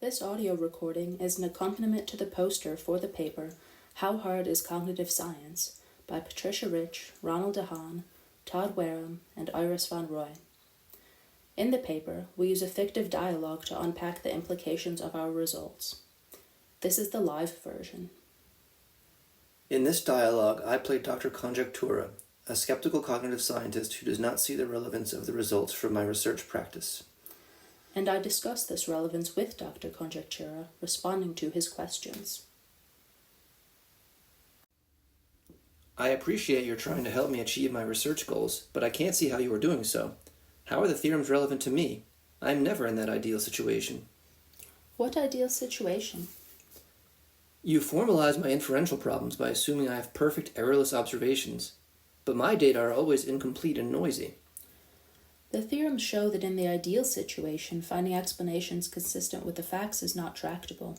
This audio recording is an accompaniment to the poster for the paper How Hard is Cognitive Science by Patricia Rich, Ronald DeHaan, Todd Wareham, and Iris Von Roy. In the paper, we use a fictive dialogue to unpack the implications of our results. This is the live version. In this dialogue, I played Dr. Conjectura, a skeptical cognitive scientist who does not see the relevance of the results from my research practice. And I discussed this relevance with Dr. Conjectura, responding to his questions. I appreciate your trying to help me achieve my research goals, but I can't see how you are doing so. How are the theorems relevant to me? I am never in that ideal situation. What ideal situation? You formalize my inferential problems by assuming I have perfect, errorless observations, but my data are always incomplete and noisy. The theorems show that in the ideal situation, finding explanations consistent with the facts is not tractable.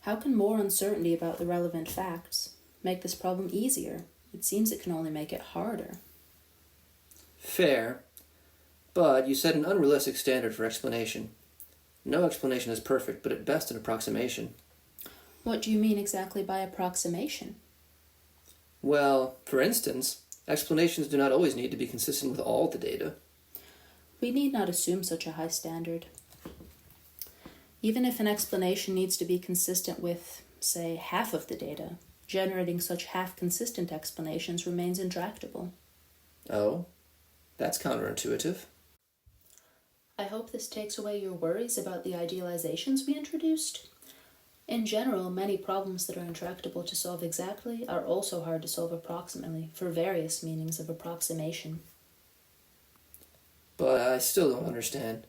How can more uncertainty about the relevant facts make this problem easier? It seems it can only make it harder. Fair, but you set an unrealistic standard for explanation. No explanation is perfect, but at best an approximation. What do you mean exactly by approximation? Well, for instance, explanations do not always need to be consistent with all the data. We need not assume such a high standard. Even if an explanation needs to be consistent with, say, half of the data, generating such half-consistent explanations remains intractable. Oh, that's counterintuitive. I hope this takes away your worries about the idealizations we introduced. In general, many problems that are intractable to solve exactly are also hard to solve approximately, for various meanings of approximation. But I still don't understand.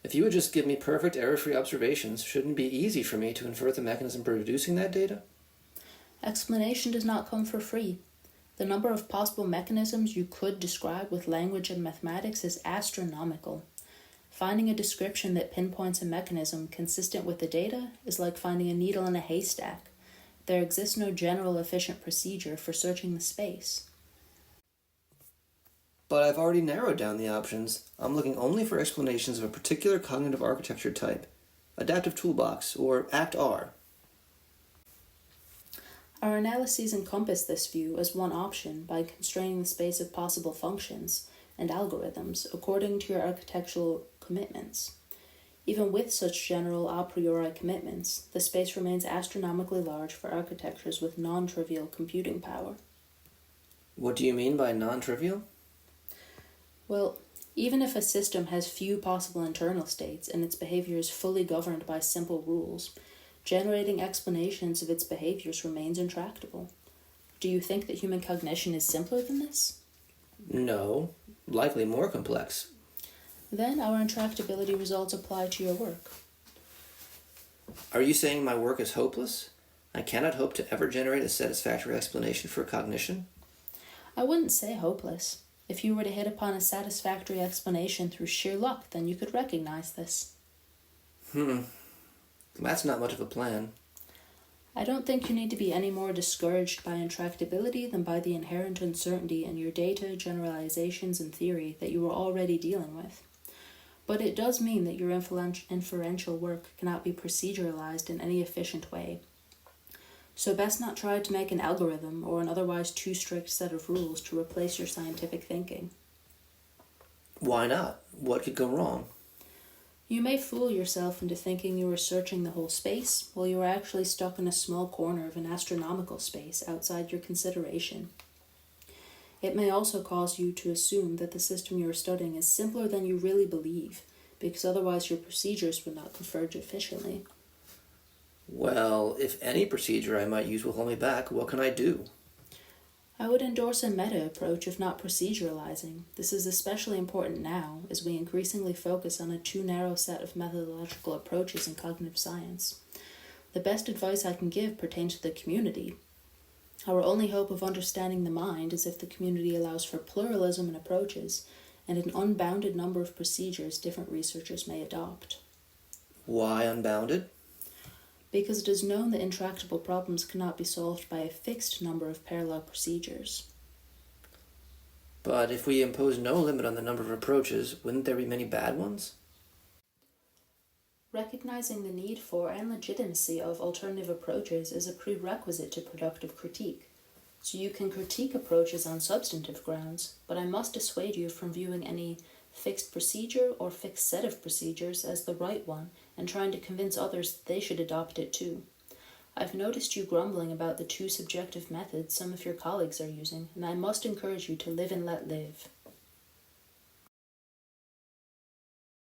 If you would just give me perfect error-free observations, shouldn't it be easy for me to infer the mechanism for producing that data? Explanation does not come for free. The number of possible mechanisms you could describe with language and mathematics is astronomical. Finding a description that pinpoints a mechanism consistent with the data is like finding a needle in a haystack. There exists no general efficient procedure for searching the space. But I've already narrowed down the options. I'm looking only for explanations of a particular cognitive architecture type, adaptive toolbox, or ACT-R. Our analyses encompass this view as one option by constraining the space of possible functions and algorithms according to your architectural commitments. Even with such general a priori commitments, the space remains astronomically large for architectures with non-trivial computing power. What do you mean by non-trivial? Well, even if a system has few possible internal states and its behavior is fully governed by simple rules, generating explanations of its behaviors remains intractable. Do you think that human cognition is simpler than this? No, likely more complex. Then our intractability results apply to your work. Are you saying my work is hopeless? I cannot hope to ever generate a satisfactory explanation for cognition? I wouldn't say hopeless. If you were to hit upon a satisfactory explanation through sheer luck, then you could recognize this. That's not much of a plan. I don't think you need to be any more discouraged by intractability than by the inherent uncertainty in your data, generalizations, and theory that you are already dealing with. But it does mean that your inferential work cannot be proceduralized in any efficient way. So best not try to make an algorithm or an otherwise too strict set of rules to replace your scientific thinking. Why not? What could go wrong? You may fool yourself into thinking you are searching the whole space, while you are actually stuck in a small corner of an astronomical space outside your consideration. It may also cause you to assume that the system you are studying is simpler than you really believe, because otherwise your procedures would not converge efficiently. Well, if any procedure I might use will hold me back, what can I do? I would endorse a meta approach if not proceduralizing. This is especially important now, as we increasingly focus on a too narrow set of methodological approaches in cognitive science. The best advice I can give pertains to the community. Our only hope of understanding the mind is if the community allows for pluralism in approaches and an unbounded number of procedures different researchers may adopt. Why unbounded? Because it is known that intractable problems cannot be solved by a fixed number of parallel procedures. But if we impose no limit on the number of approaches, wouldn't there be many bad ones? Recognizing the need for and legitimacy of alternative approaches is a prerequisite to productive critique. So you can critique approaches on substantive grounds, but I must dissuade you from viewing any fixed procedure or fixed set of procedures as the right one and trying to convince others they should adopt it too. I've noticed you grumbling about the too subjective methods some of your colleagues are using, and I must encourage you to live and let live.